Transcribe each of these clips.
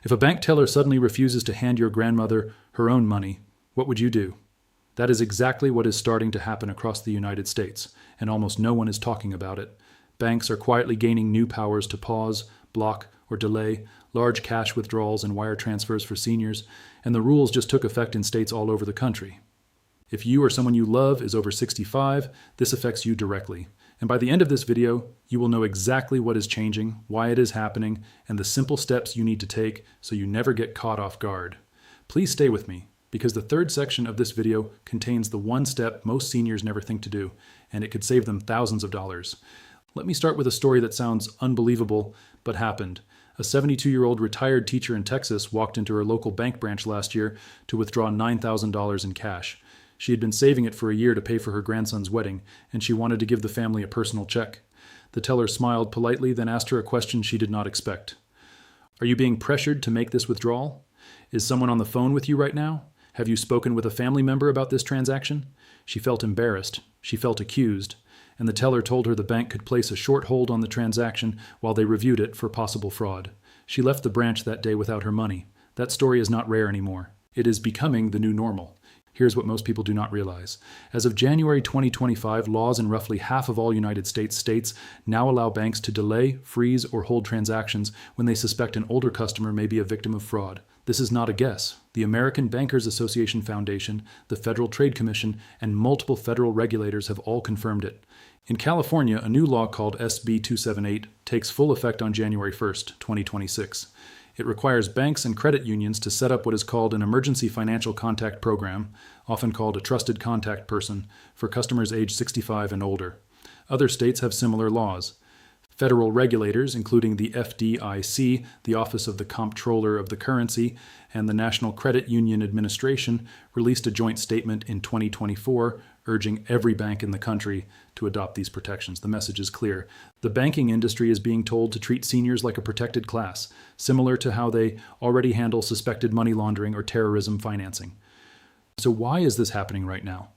If a bank teller suddenly refuses to hand your grandmother her own money, what would you do? That is exactly what is starting to happen across the United States, and almost no one is talking about it. Banks are quietly gaining new powers to pause, block, or delay large cash withdrawals and wire transfers for seniors, and the rules just took effect in states all over the country. If you or someone you love is over 65, this affects you directly. And by the end of this video, you will know exactly what is changing, why it is happening, and the simple steps you need to take so you never get caught off guard. Please stay with me, because the third section of this video contains the one step most seniors never think to do, and it could save them thousands of dollars. Let me start with a story that sounds unbelievable, but happened. A 72-year-old retired teacher in Texas walked into her local bank branch last year to withdraw $9,000 in cash. She had been saving it for a year to pay for her grandson's wedding, and she wanted to give the family a personal check. The teller smiled politely, then asked her a question she did not expect. "Are you being pressured to make this withdrawal? Is someone on the phone with you right now? Have you spoken with a family member about this transaction?" She felt embarrassed. She felt accused. And the teller told her the bank could place a short hold on the transaction while they reviewed it for possible fraud. She left the branch that day without her money. That story is not rare anymore. It is becoming the new normal. Here's what most people do not realize. As of January 2025, laws in roughly half of all United States states now allow banks to delay, freeze, or hold transactions when they suspect an older customer may be a victim of fraud. This is not a guess. The American Bankers Association Foundation, the Federal Trade Commission, and multiple federal regulators have all confirmed it. In California, a new law called SB 278 takes full effect on January 1st, 2026. It requires banks and credit unions to set up what is called an Emergency Financial Contact Program, often called a Trusted Contact Person, for customers age 65 and older. Other states have similar laws. Federal regulators, including the FDIC, the Office of the Comptroller of the Currency, and the National Credit Union Administration, released a joint statement in 2024 urging every bank in the country to adopt these protections. The message is clear. The banking industry is being told to treat seniors like a protected class, similar to how they already handle suspected money laundering or terrorism financing. So why is this happening right now?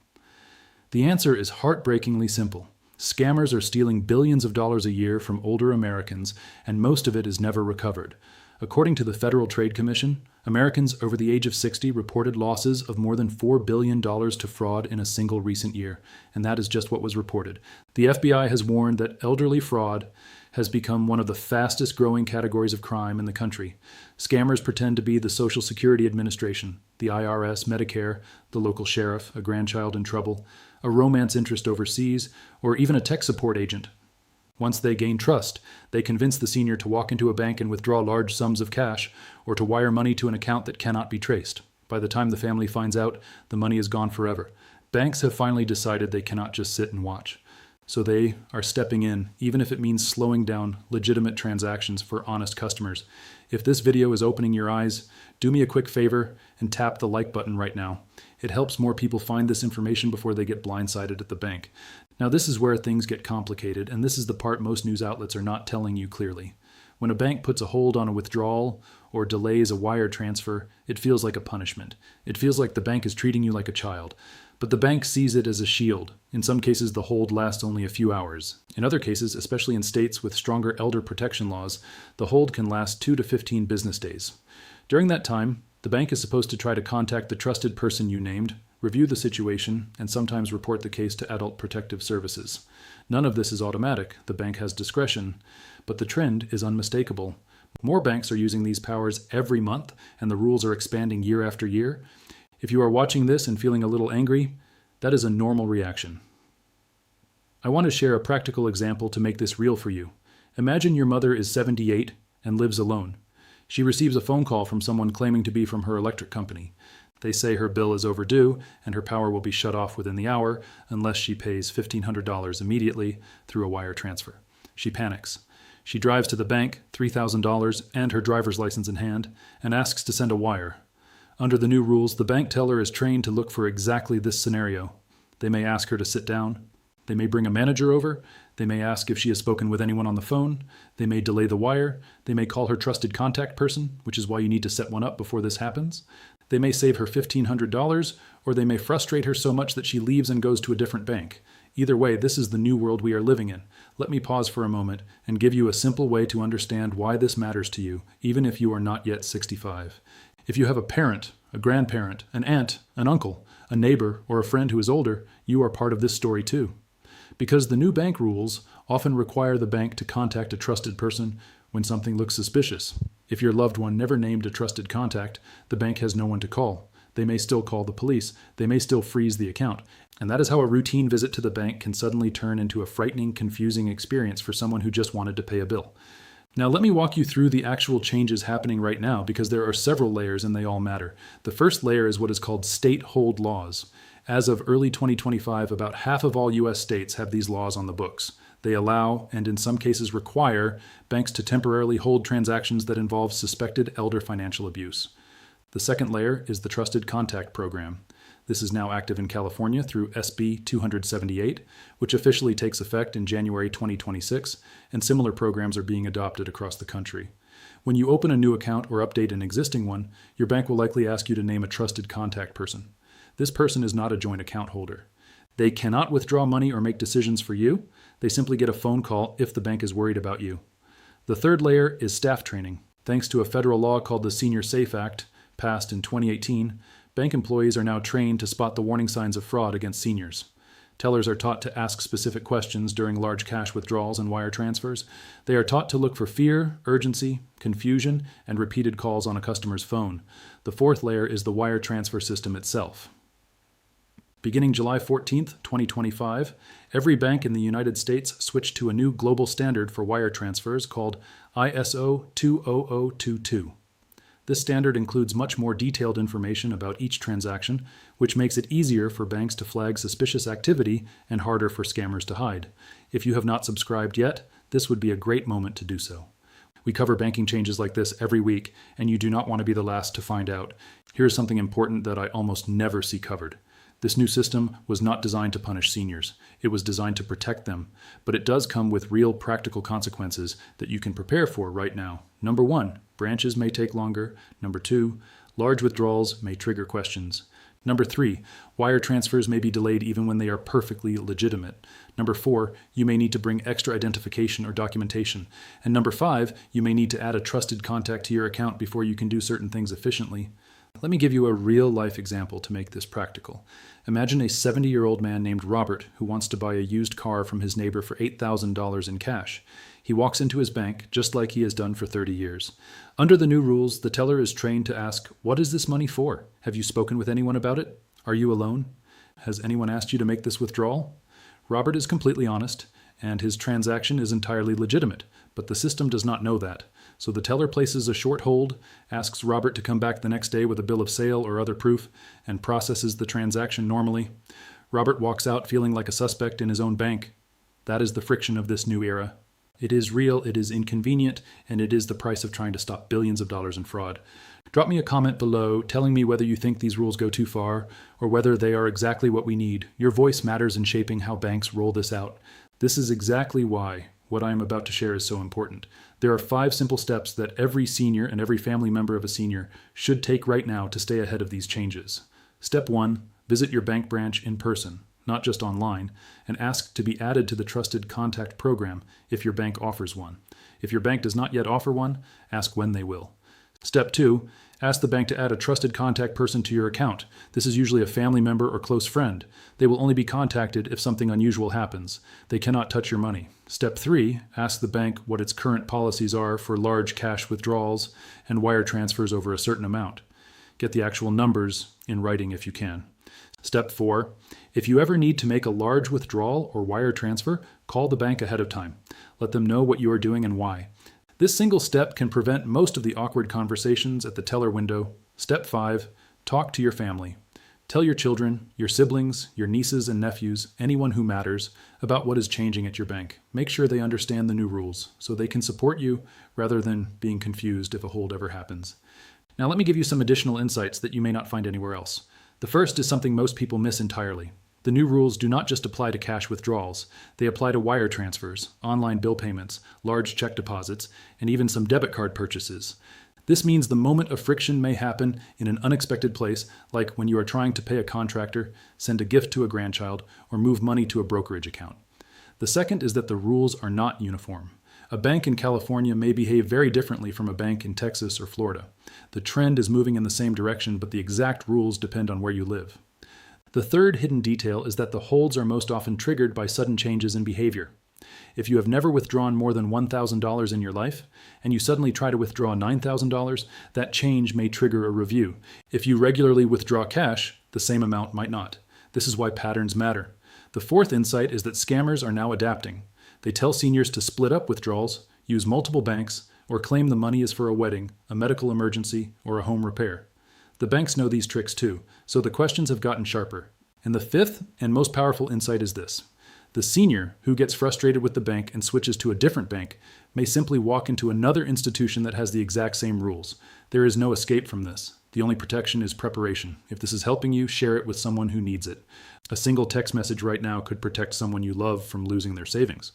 The answer is heartbreakingly simple. Scammers are stealing billions of dollars a year from older Americans, and most of it is never recovered. According to the Federal Trade Commission, Americans over the age of 60 reported losses of more than $4 billion to fraud in a single recent year, and that is just what was reported. The FBI has warned that elderly fraud has become one of the fastest growing categories of crime in the country. Scammers pretend to be the Social Security Administration, the IRS, Medicare, the local sheriff, a grandchild in trouble, a romance interest overseas, or even a tech support agent. Once they gain trust, they convince the senior to walk into a bank and withdraw large sums of cash, or to wire money to an account that cannot be traced. By the time the family finds out, the money is gone forever. Banks have finally decided they cannot just sit and watch. So they are stepping in, even if it means slowing down legitimate transactions for honest customers. If this video is opening your eyes, do me a quick favor and tap the like button right now. It helps more people find this information before they get blindsided at the bank. Now, this is where things get complicated, and this is the part most news outlets are not telling you clearly. When a bank puts a hold on a withdrawal or delays a wire transfer, it feels like a punishment. It feels like the bank is treating you like a child. But the bank sees it as a shield. In some cases, the hold lasts only a few hours. In other cases, especially in states with stronger elder protection laws, the hold can last 2 to 15 business days. During that time, the bank is supposed to try to contact the trusted person you named, review the situation, and sometimes report the case to Adult Protective Services. None of this is automatic. The bank has discretion, but the trend is unmistakable. More banks are using these powers every month, and the rules are expanding year after year. If you are watching this and feeling a little angry, that is a normal reaction. I want to share a practical example to make this real for you. Imagine your mother is 78 and lives alone. She receives a phone call from someone claiming to be from her electric company. They say her bill is overdue and her power will be shut off within the hour unless she pays $1,500 immediately through a wire transfer. She panics. She drives to the bank, $3,000 and her driver's license in hand, and asks to send a wire. Under the new rules, the bank teller is trained to look for exactly this scenario. They may ask her to sit down. They may bring a manager over. They may ask if she has spoken with anyone on the phone. They may delay the wire. They may call her trusted contact person, which is why you need to set one up before this happens. They may save her $1,500, or they may frustrate her so much that she leaves and goes to a different bank. Either way, this is the new world we are living in. Let me pause for a moment and give you a simple way to understand why this matters to you, even if you are not yet 65. If you have a parent, a grandparent, an aunt, an uncle, a neighbor, or a friend who is older, you are part of this story too. Because the new bank rules often require the bank to contact a trusted person when something looks suspicious. If your loved one never named a trusted contact, the bank has no one to call. They may still call the police. They may still freeze the account. And that is how a routine visit to the bank can suddenly turn into a frightening, confusing experience for someone who just wanted to pay a bill. Now let me walk you through the actual changes happening right now because there are several layers and they all matter. The first layer is what is called state hold laws. As of early 2025, about half of all U.S. states have these laws on the books. They allow, and in some cases require, banks to temporarily hold transactions that involve suspected elder financial abuse. The second layer is the Trusted Contact Program. This is now active in California through SB 278, which officially takes effect in January 2026, and similar programs are being adopted across the country. When you open a new account or update an existing one, your bank will likely ask you to name a trusted contact person. This person is not a joint account holder. They cannot withdraw money or make decisions for you. They simply get a phone call if the bank is worried about you. The third layer is staff training. Thanks to a federal law called the Senior Safe Act, passed in 2018, bank employees are now trained to spot the warning signs of fraud against seniors. Tellers are taught to ask specific questions during large cash withdrawals and wire transfers. They are taught to look for fear, urgency, confusion, and repeated calls on a customer's phone. The fourth layer is the wire transfer system itself. Beginning July 14, 2025, every bank in the United States switched to a new global standard for wire transfers called ISO 20022. This standard includes much more detailed information about each transaction, which makes it easier for banks to flag suspicious activity and harder for scammers to hide. If you have not subscribed yet, this would be a great moment to do so. We cover banking changes like this every week, and you do not want to be the last to find out. Here's something important that I almost never see covered. This new system was not designed to punish seniors. It was designed to protect them, but it does come with real practical consequences that you can prepare for right now. Number 1, branches may take longer. Number 2, large withdrawals may trigger questions. Number 3, wire transfers may be delayed even when they are perfectly legitimate. Number 4, you may need to bring extra identification or documentation. And number 5, you may need to add a trusted contact to your account before you can do certain things efficiently. Let me give you a real-life example to make this practical. Imagine a 70-year-old man named Robert who wants to buy a used car from his neighbor for $8,000 in cash. He walks into his bank, just like he has done for 30 years. Under the new rules, the teller is trained to ask, "What is this money for? Have you spoken with anyone about it? Are you alone? Has anyone asked you to make this withdrawal?" Robert is completely honest, and his transaction is entirely legitimate, but the system does not know that. So the teller places a short hold, asks Robert to come back the next day with a bill of sale or other proof, and processes the transaction normally. Robert walks out feeling like a suspect in his own bank. That is the friction of this new era. It is real, it is inconvenient, and it is the price of trying to stop billions of dollars in fraud. Drop me a comment below telling me whether you think these rules go too far or whether they are exactly what we need. Your voice matters in shaping how banks roll this out. This is exactly why what I am about to share is so important. There are 5 simple steps that every senior and every family member of a senior should take right now to stay ahead of these changes. Step 1, visit your bank branch in person, not just online, and ask to be added to the Trusted Contact Program if your bank offers one. If your bank does not yet offer one, ask when they will. Step 2, ask the bank to add a trusted contact person to your account. This is usually a family member or close friend. They will only be contacted if something unusual happens. They cannot touch your money. Step 3, ask the bank what its current policies are for large cash withdrawals and wire transfers over a certain amount. Get the actual numbers in writing if you can. Step 4, if you ever need to make a large withdrawal or wire transfer, call the bank ahead of time. Let them know what you are doing and why. This single step can prevent most of the awkward conversations at the teller window. Step 5, talk to your family. Tell your children, your siblings, your nieces and nephews, anyone who matters, about what is changing at your bank. Make sure they understand the new rules so they can support you rather than being confused if a hold ever happens. Now let me give you some additional insights that you may not find anywhere else. The first is something most people miss entirely. The new rules do not just apply to cash withdrawals. They apply to wire transfers, online bill payments, large check deposits, and even some debit card purchases. This means the moment of friction may happen in an unexpected place, like when you are trying to pay a contractor, send a gift to a grandchild, or move money to a brokerage account. The second is that the rules are not uniform. A bank in California may behave very differently from a bank in Texas or Florida. The trend is moving in the same direction, but the exact rules depend on where you live. The third hidden detail is that the holds are most often triggered by sudden changes in behavior. If you have never withdrawn more than $1,000 in your life, and you suddenly try to withdraw $9,000, that change may trigger a review. If you regularly withdraw cash, the same amount might not. This is why patterns matter. The fourth insight is that scammers are now adapting. They tell seniors to split up withdrawals, use multiple banks, or claim the money is for a wedding, a medical emergency, or a home repair. The banks know these tricks too, so the questions have gotten sharper. And the fifth and most powerful insight is this. The senior who gets frustrated with the bank and switches to a different bank may simply walk into another institution that has the exact same rules. There is no escape from this. The only protection is preparation. If this is helping you, share it with someone who needs it. A single text message right now could protect someone you love from losing their savings.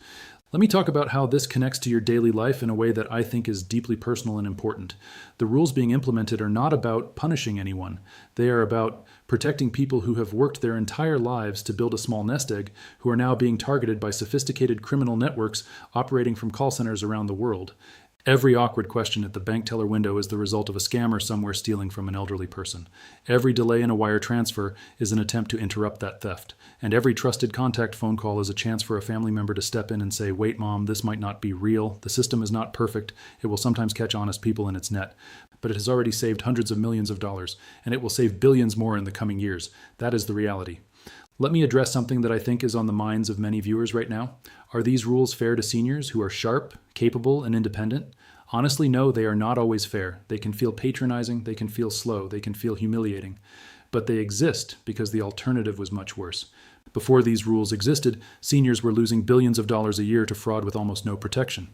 Let me talk about how this connects to your daily life in a way that I think is deeply personal and important. The rules being implemented are not about punishing anyone. They are about protecting people who have worked their entire lives to build a small nest egg, who are now being targeted by sophisticated criminal networks operating from call centers around the world. Every awkward question at the bank teller window is the result of a scammer somewhere stealing from an elderly person. Every delay in a wire transfer is an attempt to interrupt that theft. And every trusted contact phone call is a chance for a family member to step in and say, "Wait, Mom, this might not be real. The system is not perfect. It will sometimes catch honest people in its net. But it has already saved hundreds of millions of dollars, and it will save billions more in the coming years." That is the reality. Let me address something that I think is on the minds of many viewers right now. Are these rules fair to seniors who are sharp, capable, and independent? Honestly, no, they are not always fair. They can feel patronizing, they can feel slow, they can feel humiliating. But they exist because the alternative was much worse. Before these rules existed, seniors were losing billions of dollars a year to fraud with almost no protection.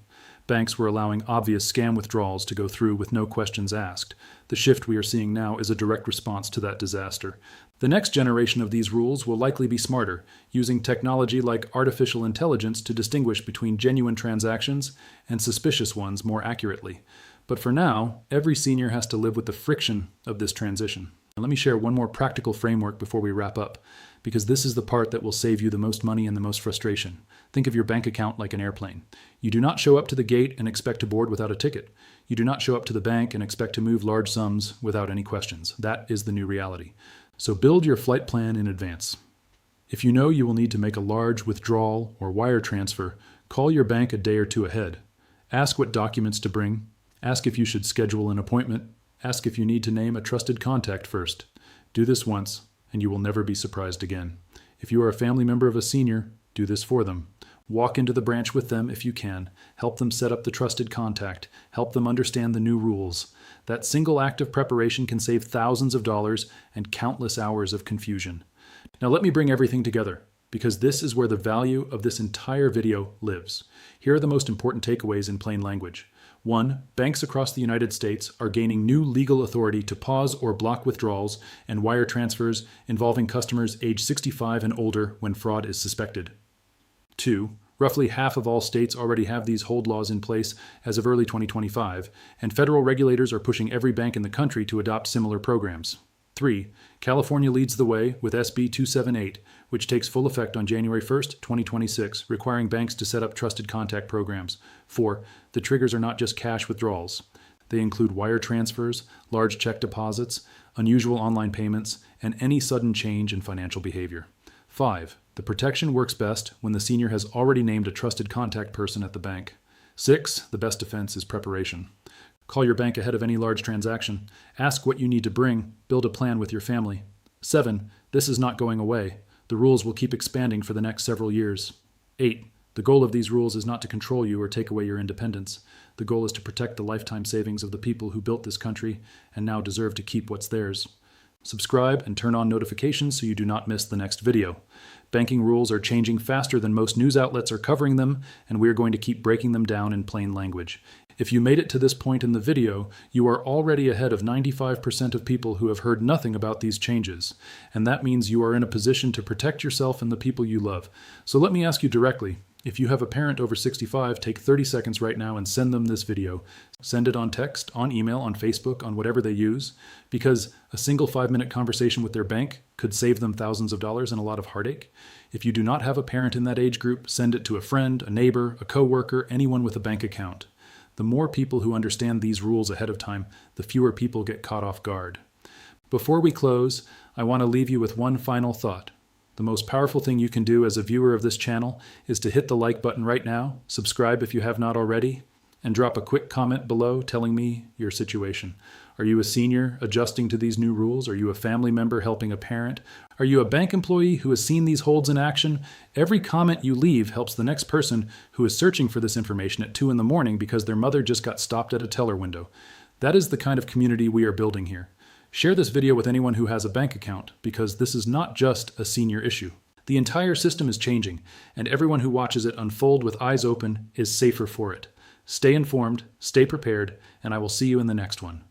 Banks were allowing obvious scam withdrawals to go through with no questions asked. The shift we are seeing now is a direct response to that disaster. The next generation of these rules will likely be smarter, using technology like artificial intelligence to distinguish between genuine transactions and suspicious ones more accurately. But for now, every senior has to live with the friction of this transition. And let me share one more practical framework before we wrap up, because this is the part that will save you the most money and the most frustration. Think of your bank account like an airplane. You do not show up to the gate and expect to board without a ticket. You do not show up to the bank and expect to move large sums without any questions. That is the new reality. So build your flight plan in advance. If you know you will need to make a large withdrawal or wire transfer, call your bank a day or two ahead. Ask what documents to bring. Ask if you should schedule an appointment. Ask if you need to name a trusted contact first. Do this once, and you will never be surprised again. If you are a family member of a senior, do this for them. Walk into the branch with them if you can. Help them set up the trusted contact. Help them understand the new rules. That single act of preparation can save thousands of dollars and countless hours of confusion. Now let me bring everything together, because this is where the value of this entire video lives. Here are the most important takeaways in plain language. 1. Banks across the United States are gaining new legal authority to pause or block withdrawals and wire transfers involving customers age 65 and older when fraud is suspected. 2. Roughly half of all states already have these hold laws in place as of early 2025, and federal regulators are pushing every bank in the country to adopt similar programs. 3. California leads the way with SB 278, which takes full effect on January 1st, 2026, requiring banks to set up trusted contact programs. 4. The triggers are not just cash withdrawals. They include wire transfers, large check deposits, unusual online payments, and any sudden change in financial behavior. 5. The protection works best when the senior has already named a trusted contact person at the bank. 6. The best defense is preparation. Call your bank ahead of any large transaction. Ask what you need to bring. Build a plan with your family. 7. This is not going away. The rules will keep expanding for the next several years. 8. The goal of these rules is not to control you or take away your independence. The goal is to protect the lifetime savings of the people who built this country and now deserve to keep what's theirs. Subscribe and turn on notifications so you do not miss the next video. Banking rules are changing faster than most news outlets are covering them, and we are going to keep breaking them down in plain language. If you made it to this point in the video, you are already ahead of 95% of people who have heard nothing about these changes, and that means you are in a position to protect yourself and the people you love. So let me ask you directly, If you have a parent over 65, take 30 seconds right now and send them this video. Send it on text, on email, on Facebook, on whatever they use, because a single 5-minute conversation with their bank could save them thousands of dollars and a lot of heartache. If you do not have a parent in that age group, send it to a friend, a neighbor, a coworker, anyone with a bank account. The more people who understand these rules ahead of time, the fewer people get caught off guard. Before we close, I want to leave you with one final thought. The most powerful thing you can do as a viewer of this channel is to hit the like button right now, subscribe if you have not already, and drop a quick comment below telling me your situation. Are you a senior adjusting to these new rules? Are you a family member helping a parent? Are you a bank employee who has seen these holds in action? Every comment you leave helps the next person who is searching for this information at 2 in the morning because their mother just got stopped at a teller window. That is the kind of community we are building here. Share this video with anyone who has a bank account, because this is not just a senior issue. The entire system is changing, and everyone who watches it unfold with eyes open is safer for it. Stay informed, stay prepared, and I will see you in the next one.